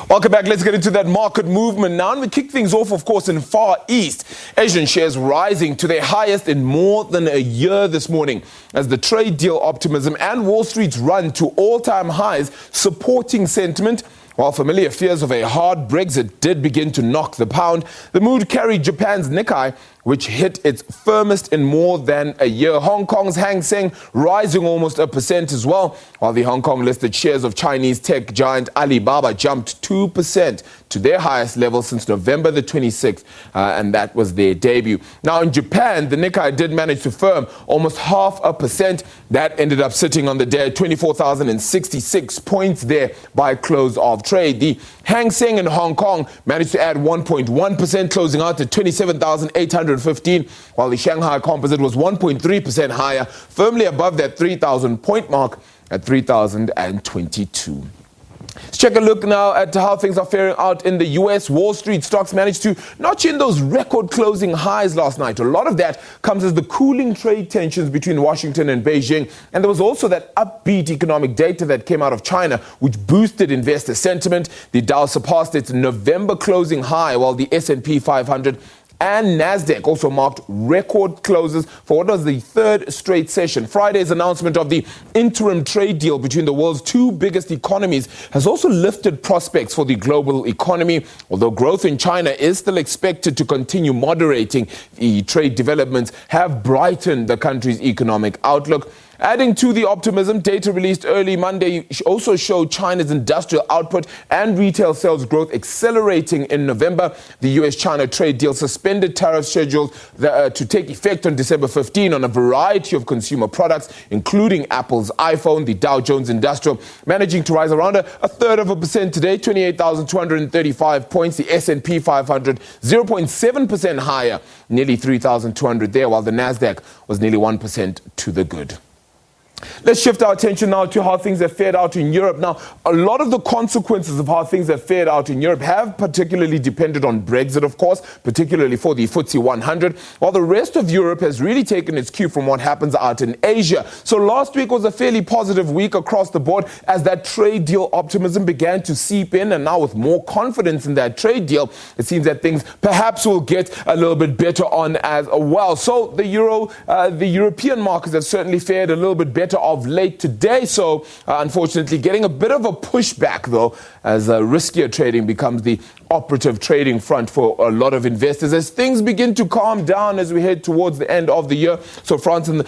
Welcome back. Let's get into that market movement now. And we kick things off, of course, in Far East. Asian shares rising to their highest in more than a year this morning as the trade deal optimism and Wall Street's run to all-time highs supporting sentiment. While familiar fears of a hard Brexit did begin to knock the pound, the mood carried Japan's Nikkei, which hit its firmest in more than a year. Hong Kong's Hang Seng rising almost 1% as well, while the Hong Kong-listed shares of Chinese tech giant Alibaba jumped 2% to their highest level since November the 26th, and that was their debut. Now in Japan, the Nikkei did manage to firm almost 0.5%. That ended up sitting on the day at 24,066 points there by close of trade. The Hang Seng in Hong Kong managed to add 1.1%, closing out at 27,815, while the Shanghai Composite was 1.3% higher, firmly above that 3,000 point mark at 3,022. Let's take a look now at how things are faring out in the U.S. Wall Street stocks managed to notch in those record closing highs last night. A lot of that comes as the cooling trade tensions between Washington and Beijing. And there was also that upbeat economic data that came out of China, which boosted investor sentiment. The Dow surpassed its November closing high, while the S&P 500 and NASDAQ also marked record closes for what was the third straight session. Friday's announcement of the interim trade deal between the world's two biggest economies has also lifted prospects for the global economy. Although growth in China is still expected to continue moderating, the trade developments have brightened the country's economic outlook. Adding to the optimism, data released early Monday also showed China's industrial output and retail sales growth accelerating in November. The U.S.-China trade deal suspended tariff schedules to take effect on December 15 on a variety of consumer products, including Apple's iPhone. The Dow Jones Industrial managing to rise around a third of a percent today, 28,235 points. The S&P 500, 0.7% higher, nearly 3,200 there, while the NASDAQ was nearly 1% to the good. Let's shift our attention now to how things have fared out in Europe. Now, a lot of the consequences of how things have fared out in Europe have particularly depended on Brexit, of course, particularly for the FTSE 100, while the rest of Europe has really taken its cue from what happens out in Asia. So last week was a fairly positive week across the board as that trade deal optimism began to seep in, and now with more confidence in that trade deal, it seems that things perhaps will get a little bit better on as well. So the European markets have certainly fared a little bit better of late today, so unfortunately getting a bit of a pushback though as riskier trading becomes the operative trading front for a lot of investors as things begin to calm down as we head towards the end of the year. So France and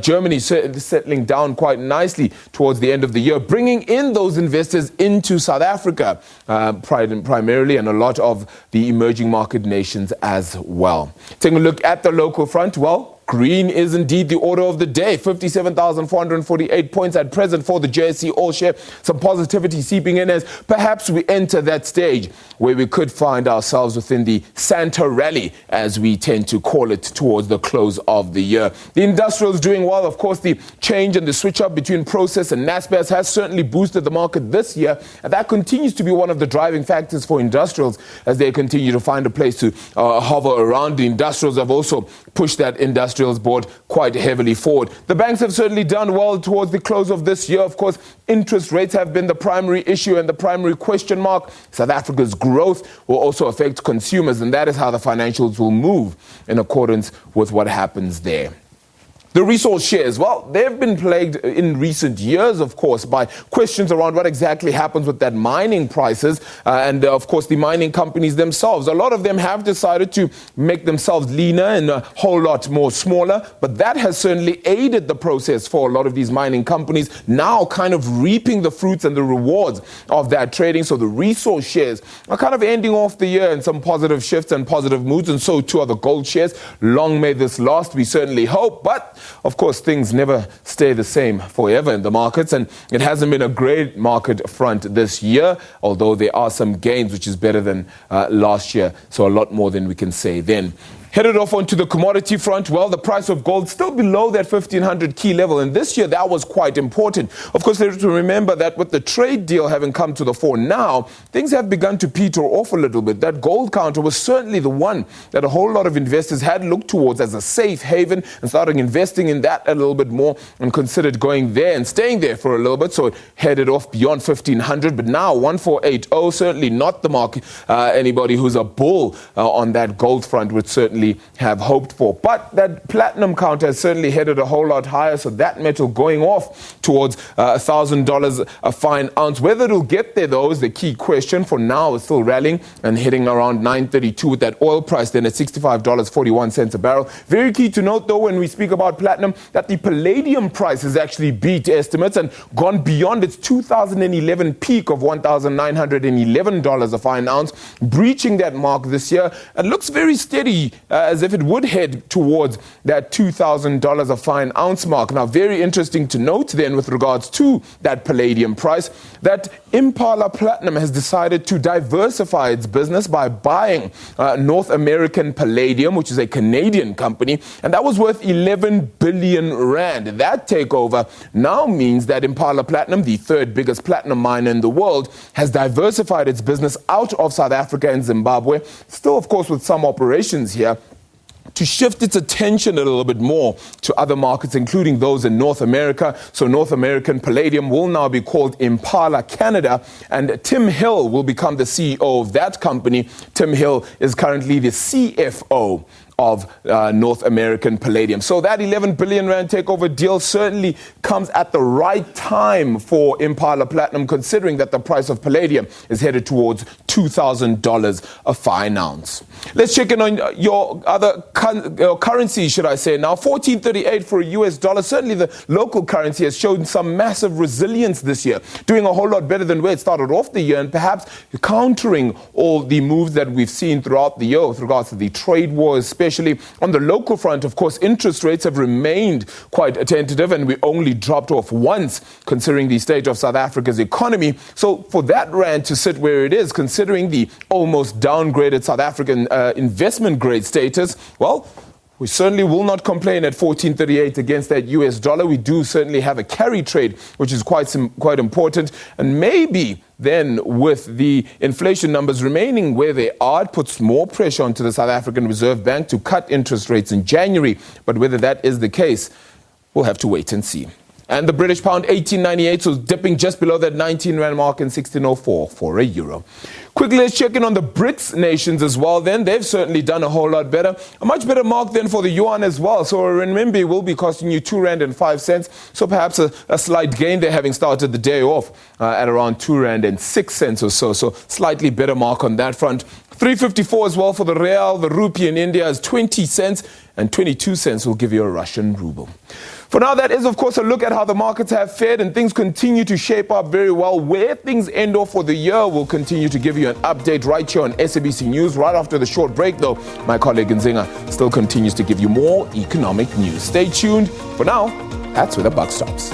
Germany settling down quite nicely towards the end of the year, bringing in those investors into South Africa primarily, and a lot of the emerging market nations as well. Taking a look at the local front, well, green is indeed the order of the day. 57,448 points at present for the JSE All Share. Some positivity seeping in as perhaps we enter that stage where we could find ourselves within the Santa rally, as we tend to call it, towards the close of the year. The industrials doing well. Of course, the change and the switch up between process and Naspers has certainly boosted the market this year, and that continues to be one of the driving factors for industrials as they continue to find a place to hover around. The industrials have also pushed that industrials board quite heavily forward. The banks have certainly done well towards the close of this year. Of course, interest rates have been the primary issue and the primary question mark. South Africa's growth will also affect consumers, and that is how the financials will move in accordance with what happens there. The resource shares, well, they've been plagued in recent years, of course, by questions around what exactly happens with that mining prices and, of course, the mining companies themselves. A lot of them have decided to make themselves leaner and a whole lot more smaller, but that has certainly aided the process for a lot of these mining companies, now kind of reaping the fruits and the rewards of that trading. So the resource shares are kind of ending off the year in some positive shifts and positive moods, and so too are the gold shares. Long may this last, we certainly hope, but of course, things never stay the same forever in the markets, and it hasn't been a great market front this year, although there are some gains, which is better than last year, so a lot more than we can say then. Headed off onto the commodity front, well, the price of gold still below that 1,500 key level. And this year, that was quite important. Of course, there's to remember that with the trade deal having come to the fore now, things have begun to peter off a little bit. That gold counter was certainly the one that a whole lot of investors had looked towards as a safe haven and started investing in that a little bit more and considered going there and staying there for a little bit. So it headed off beyond 1,500. But now 1,480, certainly not the market. Anybody who's a bull on that gold front would certainly have hoped for. But that platinum counter has certainly headed a whole lot higher, so that metal going off towards $1,000 a fine ounce. Whether it'll get there, though, is the key question. For now, it's still rallying and hitting around 932 with that oil price then at $65.41 a barrel. Very key to note, though, when we speak about platinum, that the palladium price has actually beat estimates and gone beyond its 2011 peak of $1,911 a fine ounce, breaching that mark this year. It looks very steady, as if it would head towards that $2,000 a fine ounce mark. Now, very interesting to note then with regards to that palladium price, that Impala Platinum has decided to diversify its business by buying North American Palladium, which is a Canadian company, and that was worth 11 billion rand. That takeover now means that Impala Platinum, the third biggest platinum miner in the world, has diversified its business out of South Africa and Zimbabwe, still, of course, with some operations here, to shift its attention a little bit more to other markets, including those in North America. So North American Palladium will now be called Impala Canada, and Tim Hill will become the CEO of that company. Tim Hill is currently the CFO of North American Palladium. So that 11 billion rand takeover deal certainly comes at the right time for Impala Platinum, considering that the price of palladium is headed towards $2,000 a fine ounce. Let's check in on your other currency, should I say. Now, 14.38 for a US dollar. Certainly the local currency has shown some massive resilience this year, doing a whole lot better than where it started off the year, and perhaps countering all the moves that we've seen throughout the year with regards to the trade wars, especially on the local front. Of course, interest rates have remained quite tentative, and we only dropped off once, considering the state of South Africa's economy. So for that rand to sit where it is, considering the almost downgraded South African investment grade status, well, we certainly will not complain at 14.38 against that US dollar. We do certainly have a carry trade, which is quite important. And maybe then with the inflation numbers remaining where they are, it puts more pressure onto the South African Reserve Bank to cut interest rates in January. But whether that is the case, we'll have to wait and see. And the British pound, 18.98, so dipping just below that 19 rand mark in 16.04 for a euro. Quickly, let's check in on the BRICS nations as well. Then they've certainly done a whole lot better. A much better mark then for the yuan as well. So a renminbi will be costing you 2 rand and 5 cents. So perhaps a slight gain there, having started the day off at around 2 rand and 6 cents or so. So slightly better mark on that front. 354 as well for the real. The rupee in India is 20 cents, and 22 cents will give you a Russian ruble. For now, that is, of course, a look at how the markets have fared, and things continue to shape up very well. Where things end off for the year, we'll continue to give you an update right here on SABC News. Right after the short break, though, my colleague Nzinga still continues to give you more economic news. Stay tuned. For now, that's where the buck stops.